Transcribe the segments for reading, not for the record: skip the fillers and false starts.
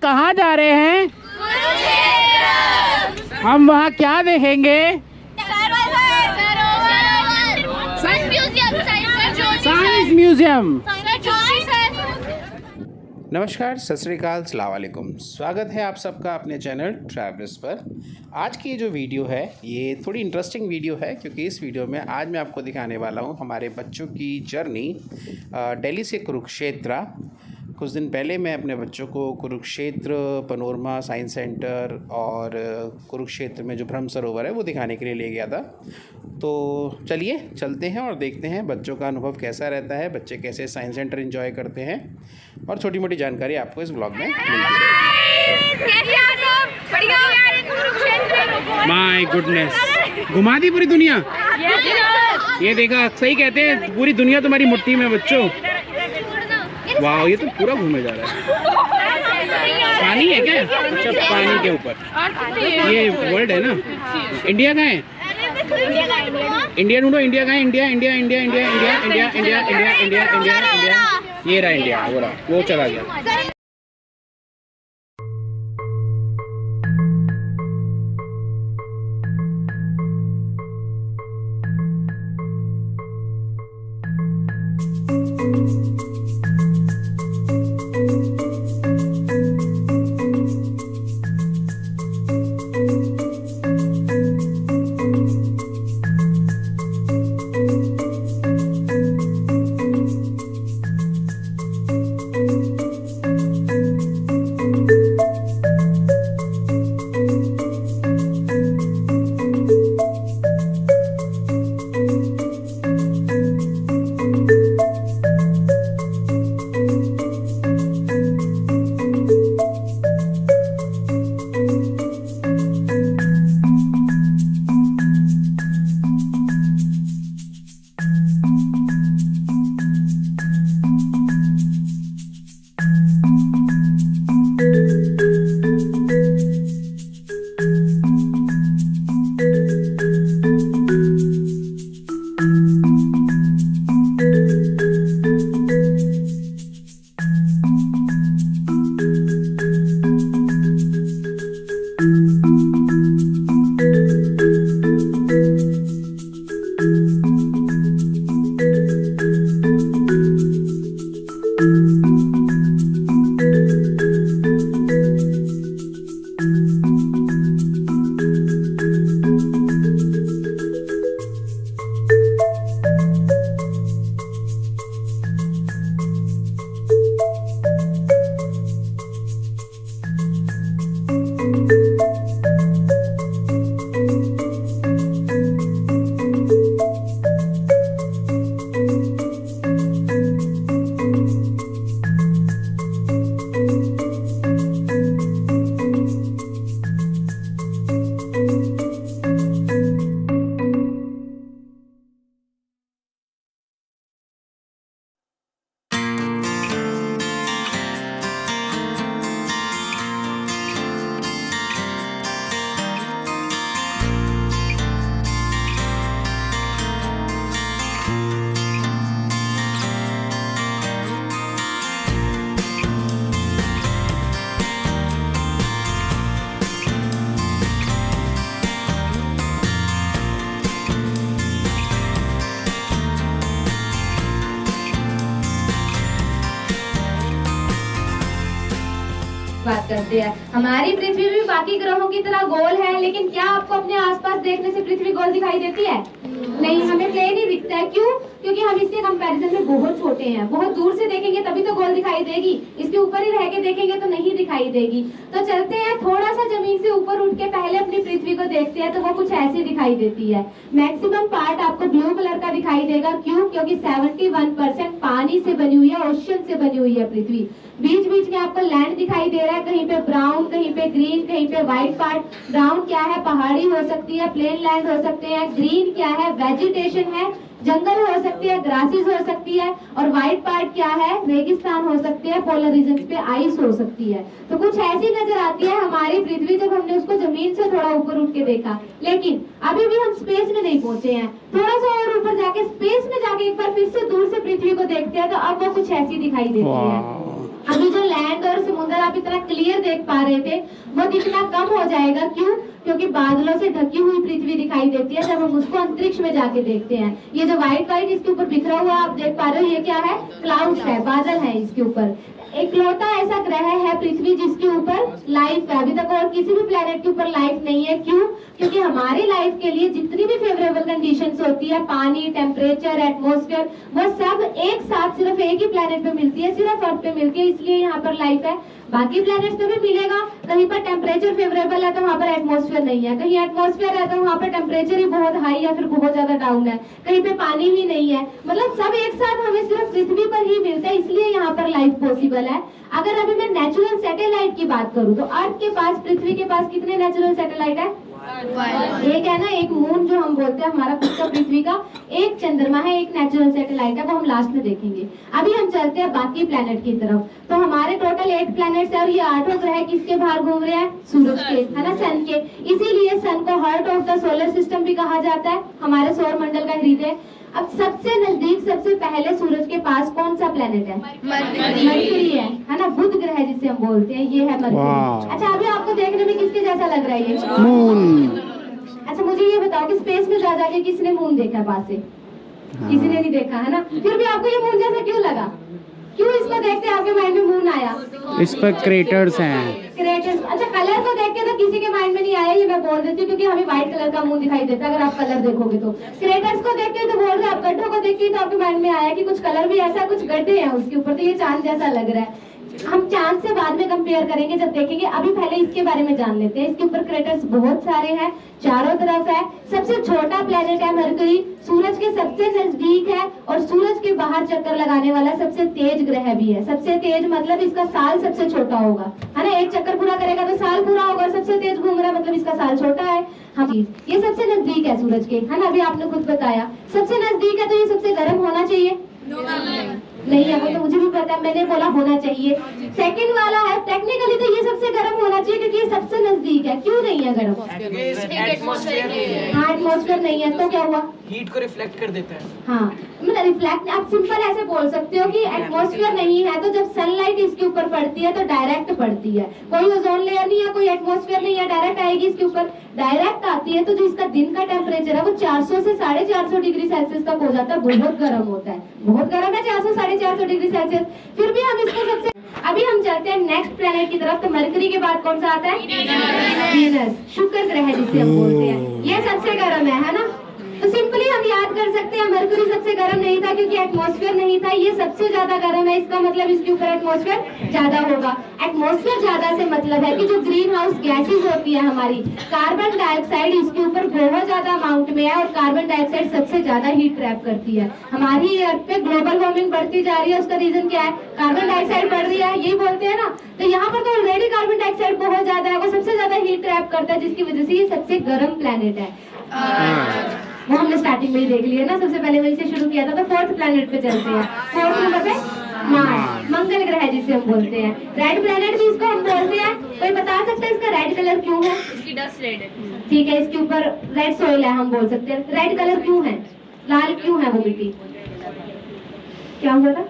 कहाँ जा रहे हैं? हम वहाँ क्या देखेंगे? Science museum. नमस्कार, सत श्री अकाल, अस्सलाम वालेकुम। स्वागत है आप सबका अपने चैनल ट्रैवलर्स पर। आज की जो वीडियो है ये थोड़ी इंटरेस्टिंग वीडियो है, क्योंकि इस वीडियो में आज मैं आपको दिखाने वाला हूँ हमारे बच्चों की जर्नी दिल्ली से कुरुक्षेत्र। कुछ दिन पहले मैं अपने बच्चों को कुरुक्षेत्र, पनोरमा साइंस सेंटर और कुरुक्षेत्र में जो ब्रह्म सरोवर है वो दिखाने के लिए ले गया था। तो चलिए चलते हैं और देखते हैं बच्चों का अनुभव कैसा रहता है, बच्चे कैसे साइंस सेंटर एंजॉय करते हैं, और छोटी मोटी जानकारी आपको इस ब्लॉग में मिलती रहेगी। माय गुडनेस, घुमा दी पूरी दुनिया। ये देखा, सही कहते हैं, पूरी दुनिया तुम्हारी मुट्ठी में बच्चों। वाह, ये तो पूरा घूमे जा रहा है। पानी है क्या? अच्छा, पानी के ऊपर ये वर्ल्ड है ना। इंडिया कहाँ है? इंडिया ढूंढो। इंडिया कहाँ है? India India India India India India India India India India India. ये रहा इंडिया, वो चला गया। बात करते हैं। हमारी पृथ्वी भी बाकी ग्रहों की तरह गोल है, लेकिन क्या आपको अपने आसपास देखने से पृथ्वी गोल दिखाई देती है? नहीं, हमें प्लेन ही दिखता है। क्यों? क्योंकि हम इसके कंपैरिजन में बहुत छोटे हैं। बहुत दूर से देखेंगे तभी तो गोल दिखाई देगी, इसके ऊपर ही रह के देखेंगे तो नहीं दिखाई देगी। तो चलते हैं, थोड़ा सा जमीन से ऊपर उठ के पहले अपनी पृथ्वी को देखते हैं, तो वो कुछ ऐसी दिखाई देती है। मैक्सिमम पार्ट आपको ब्लू कलर का दिखाई देगा। क्यों? क्योंकि 71% पानी से बनी हुई है, ओशन से बनी हुई है पृथ्वी। बीच बीच में आपको लैंड दिखाई दे रहा है, कहीं पे ब्राउन, कहीं पे ग्रीन, कहीं पे व्हाइट पार्ट। ब्राउन क्या है? पहाड़ी हो सकती है, प्लेन लैंड हो सकते हैं। ग्रीन क्या है? वेजिटेशन है, जंगल हो सकती है, ग्रासेस हो सकती है। और व्हाइट पार्ट क्या है? रेगिस्तान हो सकती है, पोलर रीजन पे आइस हो सकती है। तो कुछ ऐसी नजर आती है हमारी पृथ्वी जब हमने उसको जमीन से थोड़ा ऊपर उठ के देखा। लेकिन अभी भी हम स्पेस में नहीं पहुंचे हैं। थोड़ा सा और ऊपर जाके स्पेस में जाके एक बार फिर से दूर से पृथ्वी को देखते हैं तो अब वो कुछ ऐसी दिखाई देती है। अभी जो लैंड और समुद्र आप इतना क्लियर देख पा रहे थे वो दिखना कम हो जाएगा। क्यों? क्योंकि बादलों से ढकी हुई पृथ्वी दिखाई देती है जब हम उसको अंतरिक्ष में जाके देखते हैं। ये जो व्हाइट व्हाइट इसके ऊपर बिखरा हुआ आप देख पा रहे हो, ये क्या है? क्लाउड्स है, बादल है इसके ऊपर। इकलौता ऐसा ग्रह है पृथ्वी जिसके ऊपर लाइफ है। अभी तक और किसी भी प्लेनेट के ऊपर लाइफ नहीं है। क्यों? क्योंकि हमारी लाइफ के लिए जितनी भी फेवरेबल कंडीशंस होती है, पानी, टेम्परेचर, एटमॉस्फेयर, वो सब एक साथ सिर्फ एक ही प्लेनेट पे मिलती है, सिर्फ अर्थ पे मिलती है, इसलिए यहाँ पर लाइफ है। बाकी प्लैनेट्स पे भी मिलेगा। कहीं पर टेम्परेचर फेवरेबल है तो वहाँ पर एटमॉस्फेयर नहीं है, कहीं एटमॉस्फेयर है तो वहाँ पर टेम्परेचर ही बहुत हाई या फिर बहुत ज्यादा डाउन है, कहीं पे पानी ही नहीं है। मतलब सब एक साथ हमें सिर्फ पृथ्वी पर ही मिलता है, इसलिए यहाँ पर लाइफ पॉसिबल है। अगर अभी मैं नेचुरल सैटेलाइट की बात करूँ तो अर्थ के पास, पृथ्वी के पास कितने नेचुरल सैटेलाइट है? एक है ना, एक मून जो हम बोलते हैं हमारा खुद का पृथ्वी का, एक चंद्रमा है, एक नेचुरल सैटेलाइट है, वो हम लास्ट में देखेंगे। अभी हम चलते हैं बाकी प्लैनेट की तरफ। तो हमारे टोटल 8 प्लैनेट्स है और ये 8 ग्रह किसके बाहर घूम रहे हैं? सूरज के, है ना, सन के। इसीलिए सन को heart of the solar system भी कहा जाता है, हमारे सौर मंडल का हृदय। अब सबसे नजदीक, सबसे पहले सूरज के पास कौन सा प्लेनेट है? मरकरी है ना, बुध ग्रह जिसे हम बोलते हैं, ये है मरकरी। अच्छा, अभी आपको देखने में किसके जैसा लग रहा है ये? मून। अच्छा, मुझे ये बताओ कि स्पेस में जा जाके किसने मून देखा पास से? किसी ने नहीं देखा, है ना। फिर भी आपको ये मून जैसा क्यों लगा? क्यों इसको देखते आपके माइंड में मून आया? इस पर क्रेटर्स हैं। क्रेटर्स। अच्छा, कलर को देख के तो किसी के माइंड में नहीं आया, ये मैं बोल देती हूँ, क्योंकि हमें व्हाइट कलर का मून दिखाई देता है अगर आप कलर देखोगे तो। क्रेटर्स को देख के तो बोल रहे, आप गड्ढों को देख के तो आपके माइंड में आया कि कुछ कलर भी ऐसा, कुछ गड्ढे हैं उसके ऊपर, तो ये चांद जैसा लग रहा है। हम चांद से बाद में कंपेयर करेंगे जब देखेंगे, अभी पहले इसके बारे में जान लेते हैं। इसके ऊपर क्रेटर्स बहुत सारे हैं, चारों तरफ है। सबसे छोटा प्लेनेट है मरकरी, सूरज के सबसे नजदीक है और सूरज के बाहर चक्कर लगाने वाला सबसे तेज ग्रह भी है। सबसे तेज मतलब इसका साल सबसे छोटा होगा, है ना। एक चक्कर पूरा करेगा तो साल पूरा होगा, सबसे तेज घूम रहा है मतलब इसका साल छोटा है। हम ये सबसे नजदीक है सूरज के, है ना, अभी आपने खुद बताया सबसे नजदीक है, तो ये सबसे गर्म होना चाहिए? नहीं है, वो तो मुझे भी पता है, मैंने बोला होना चाहिए। सेकंड वाला है, टेक्निकली तो ये सबसे गर्म होना चाहिए क्योंकि ये सबसे नजदीक है। क्यों नहीं है गर्म? हाँ, एटमॉस्फेयर नहीं है तो क्या हुआ? हीट को रिफ्लेक्ट कर देता है। हाँ, मतलब रिफ्लेक्ट, आप सिंपल ऐसे बोल सकते हो कि एटमॉस्फेयर नहीं है तो जब सनलाइट इसके ऊपर पड़ती है तो डायरेक्ट पड़ती है, कोई ओजोन लेयर नहीं है, कोई एटमॉस्फेयर नहीं है, डायरेक्ट आएगी इसके ऊपर। डायरेक्ट आती है तो जो इसका दिन का टेम्परेचर है वो 400 से 450 डिग्री सेल्सियस तक हो जाता है, बहुत गर्म होता है, बहुत गर्म है, 400 450 डिग्री सेल्सियस। फिर भी हम इसको सबसे, अभी हम चलते हैं नेक्स्ट प्लेनेट की तरफ। तो मरकरी के बाद कौन सा आता है? वीनस, शुक्र ग्रह जिसे हम बोलते हैं, ये सबसे गर्म है ना। तो सिंपली हम याद कर सकते हैं मरकरी सबसे गर्म नहीं था क्योंकि एटमॉस्फेयर नहीं था, ये सबसे ज्यादा गर्म है, इसका मतलब इसके ऊपर एटमॉस्फेयर ज्यादा होगा। एटमॉस्फेयर ज्यादा से मतलब है कि जो ग्रीन हाउस गैसेज होती है हमारी, कार्बन डाइऑक्साइड इसके ऊपर बहुत ज्यादा अमाउंट में है और कार्बन डाइऑक्साइड सबसे ज्यादा हीट ट्रैप करती है। हमारी अर्थ पे ग्लोबल वार्मिंग बढ़ती जा रही है, उसका रीजन क्या है? कार्बन डाइऑक्साइड बढ़ रही है, यही बोलते हैं ना। तो यहाँ पर तो ऑलरेडी कार्बन डाइऑक्साइड बहुत ज्यादा है, वो सबसे ज्यादा हीट ट्रैप करता है, जिसकी वजह से ये सबसे गर्म प्लेनेट है। वो हमने स्टार्टिंग में ही देख लिया ना, सबसे पहले वही से शुरू किया था। तो फोर्थ प्लेनेट पे चलते हैं। फोर्थ नंबर पे मार्स, मंगल ग्रह जिसे हम बोलते हैं, रेड प्लेनेट भी इसको हम बोलते हैं। कोई बता सकता है इसका रेड कलर क्यों है? इसकी डस्ट रेड है। ठीक है, इसके ऊपर रेड सोइल है, हम बोल सकते हैं। रेड कलर क्यों है? लाल क्यों है वो मिट्टी? क्या हुआ था?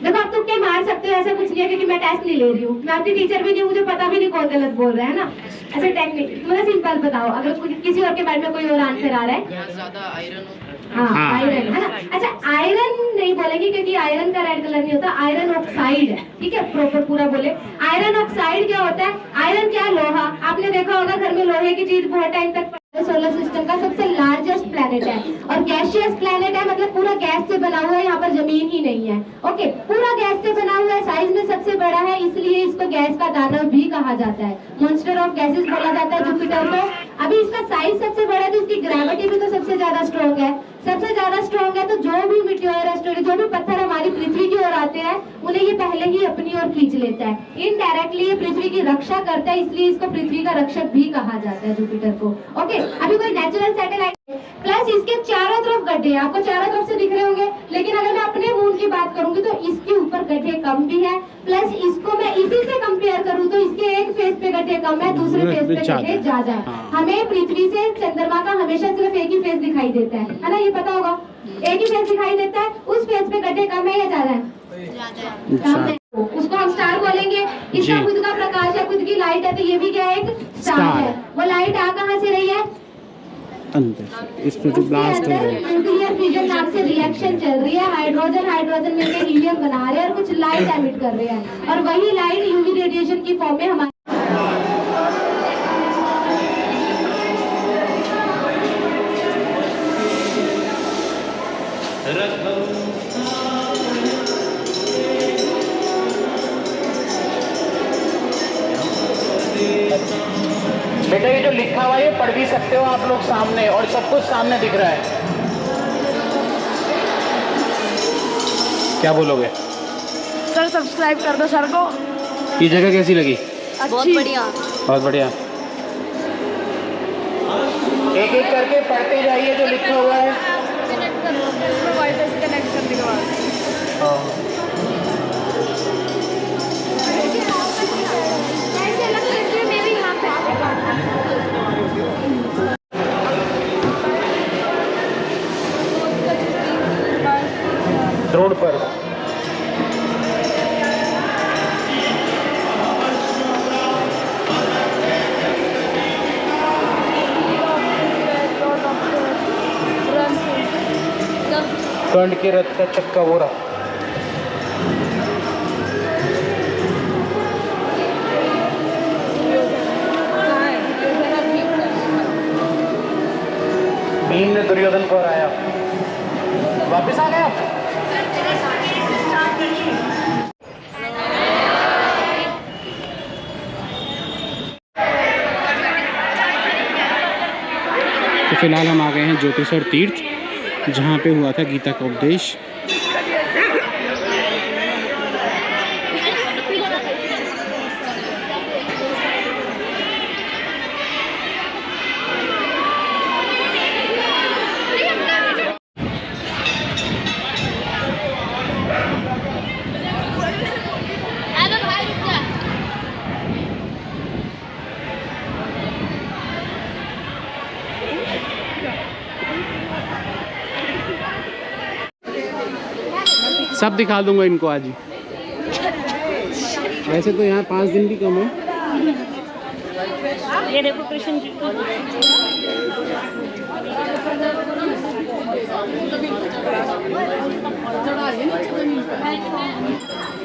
देखो, आप तुक्के मार सकते हो, ऐसा कुछ नहीं है, क्योंकि मैं टेस्ट नहीं ले रही हूँ, मैं आपकी टीचर भी नहीं, मुझे पता भी नहीं कौन गलत बोल रहा है ना। ऐसा टेक्निक मतलब सिंपल बताओ, अगर किसी और के बारे में कोई और आंसर आ रहा है। ज्यादा आयरन, हाँ, आयरन है ना। अच्छा, आयरन नहीं बोलेंगे क्योंकि आयरन का रेड कलर नहीं होता, आयरन ऑक्साइड है, ठीक है, प्रॉपर पूरा बोले। आयरन ऑक्साइड क्या होता है? आयरन क्या है? लोहा। आपने देखा होगा घर में लोहे की चीज बहुत टाइम तक। सोलर सिस्टम का सबसे लार्जेस्ट प्लेनेट है और गैसियस प्लेनेट है, मतलब पूरा गैस से बना हुआ है, यहाँ पर जमीन ही नहीं है। ओके, पूरा गैस से बना हुआ है, साइज में सबसे बड़ा है, इसलिए इसको गैस का दानव भी कहा जाता है, मॉन्स्टर ऑफ गैसेस बोला जाता है जुपिटर को। अभी इसका साइज सबसे बड़ा है तो इसकी ग्रेविटी भी तो सबसे ज्यादा स्ट्रॉन्ग है, सबसे ज्यादा स्ट्रॉन्ग है। तो जो भी मीटियोर एस्टेरॉइड, जो भी पत्थर हमारी पृथ्वी की ओर आते हैं, उन्हें ये पहले ही अपनी ओर खींच लेता है। इनडायरेक्टली ये पृथ्वी की रक्षा करता है, इसलिए इसको पृथ्वी का रक्षक भी कहा जाता है, जुपिटर को। ओके, अभी कोई नेचुरल सैटेलाइट प्लस इसके चारों तरफ गड्ढे, आपको चारों तरफ से दिख रहे होंगे, लेकिन अगर मैं अपने मून की बात करूंगी तो इसके ऊपर गड्ढे कम भी है। प्लस इसको मैं इसी से कंपेयर करूं तो इसके एक फेस पे गड्ढे कम है, दूसरे फेस पे गड्ढे ज्यादा है। हमें पृथ्वी से चंद्रमा का हमेशा सिर्फ एक ही फेस दिखाई देता है ना, ये पता होगा, एक ही फेस दिखाई देता है, उस फेस पे गड्ढे कम है या ज्यादा है? अच्छा, उसको हम स्टार बोलेंगे। इसका जी। खुद का प्रकाश है, खुद की लाइट है, तो ये भी क्या है, एक स्टार स्टार है। वो लाइट आ कहाँ से रही है? अंदर से इसमें जो ब्लास्ट हो रहा है। न्यूक्लियर फ्यूजन नाम से रिएक्शन चल रही है। हाइड्रोजन मिलकर हीलियम बना रहे हैं और कुछ लाइट एमिट कर रहे हैं, और वही लाइट यूवी रेडिएशन की फॉर्म में हमारे बेटा ये जो लिखा हुआ है ये पढ़ भी सकते हो आप लोग सामने, और सब कुछ सामने दिख रहा है। क्या बोलोगे? सर सब्सक्राइब कर दो सर को। ये जगह कैसी लगी? बहुत बढ़िया। बहुत बढ़िया। एक एक करके पढ़ते जाइए जो लिखा हुआ है। कनेक्ट कर दो, इसमें वाईफाई से कनेक्ट करने के बाद। रोड पर कर्ण के रथ का चक्का वो रहा। भीम ने दुर्योधन को हराया। वापस आ गया। तो फिलहाल हम आ गए हैं ज्योतिषर तीर्थ, जहाँ पे हुआ था गीता का उपदेश। सब दिखा दूंगा इनको आज ही। वैसे तो यहाँ 5 दिन भी कम है। ये देखो कृष्ण जी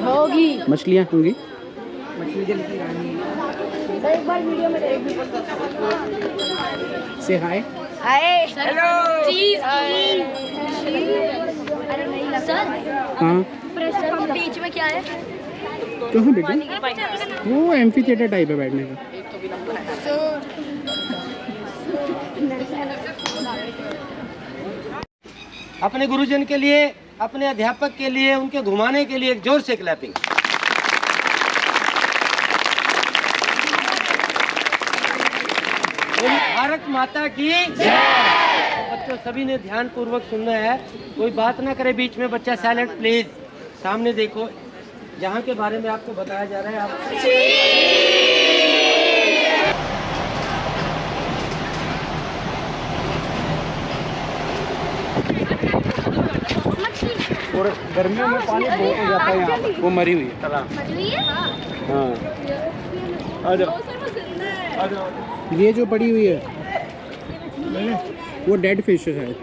होगी, मछलियाँ होंगी। एक बार वीडियो में देख से हाय। हाय हेलो चीज अरे नहीं सर। हाँ सर बीच में क्या है? कहाँ बेटा? वो एम्फी थिएटर टाइप है बैठने का। अपने गुरुजन के लिए, अपने अध्यापक के लिए, उनके घुमाने के लिए एक जोर से क्लैपिंग। भारत माता की जय। बच्चों सभी ने ध्यान पूर्वक सुनना है, कोई बात ना करे बीच में। बच्चा साइलेंट प्लीज। सामने देखो, जहाँ के बारे में आपको बताया जा रहा है आप और गर्मियों में पानी बहुत हो जाता है यहाँ पर। वो मरी हुई है। हाँ आ जाओ। ये जो पड़ी हुई है वो डेड फिश है शायद।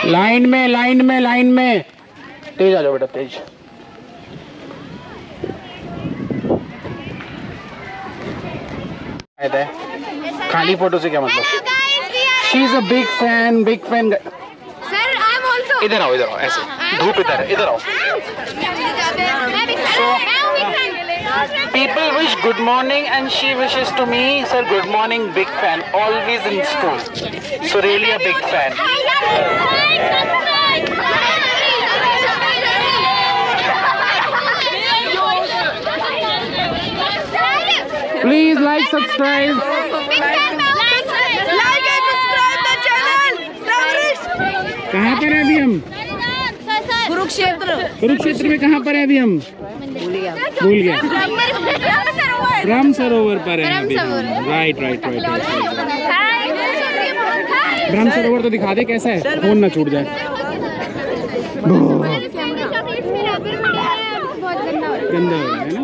लाइन में लाइन में लाइन में तेज आ जाओ बेटा, तेज। खाली फोटो से क्या मतलब? She is a big fan, big fan. Sir I am also. इधर आओ, इधर आओ, ऐसे धूप इधर है, इधर आओ। People wish good morning and she wishes to me, sir, good morning, big fan, always in school. So really a big fan. Please like, subscribe. Like कहाँ पर है अभी हम? कुरुक्षेत्र। कुरुक्षेत्र में कहाँ पर है अभी हम? भूल गया। ब्रह्म सरोवर पर है अभी हम। Right right right right. ब्रह्म सरोवर तो दिखा दे कैसा है, फोन ना छूट जाए। गंदा हो रहा है ना।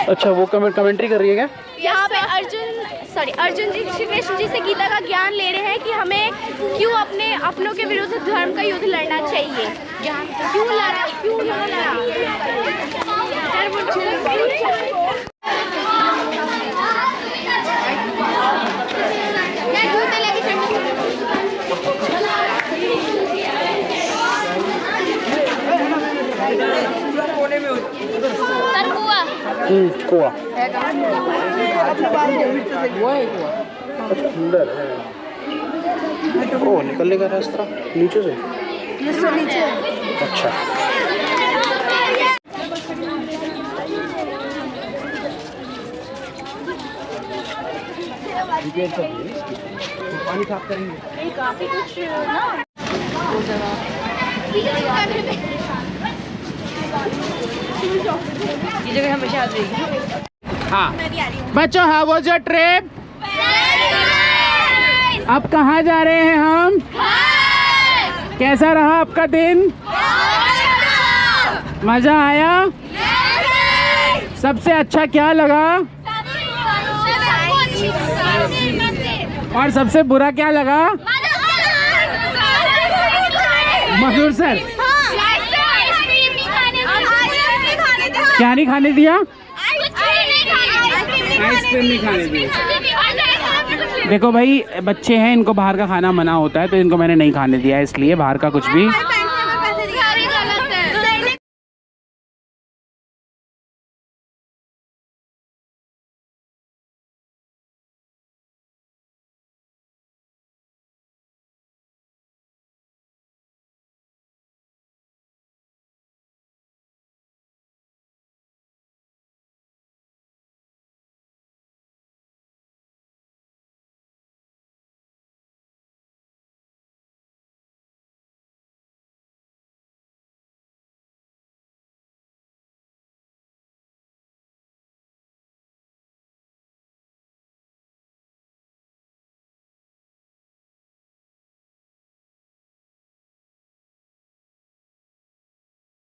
अच्छा, वो कमेंट्री कर रही है क्या? यहाँ पे अर्जुन जी श्री कृष्ण जी से गीता का ज्ञान ले रहे हैं कि हमें क्यों अपने अपनों के विरुद्ध धर्म का युद्ध लड़ना चाहिए। क्यों लड़ा? कुआ सुंदर है। ओ, निकलने का रास्ता नीचे से। अच्छा, पानी साफ करेंगे। काफी कुछ ना ये जगह हमेशा याद रहेगी। हाँ बच्चों, हाउ वाज योर ट्रिप? अब कहाँ जा रहे हैं हम? कैसा रहा आपका दिन? मजा आया? सबसे अच्छा क्या लगा और सबसे बुरा क्या लगा? मधुर सर क्या नहीं खाने दिया? आइसक्रीम नहीं खाने दिया। देखो भाई, बच्चे हैं, इनको बाहर का खाना मना होता है, तो इनको मैंने नहीं खाने दिया, इसलिए बाहर का कुछ भी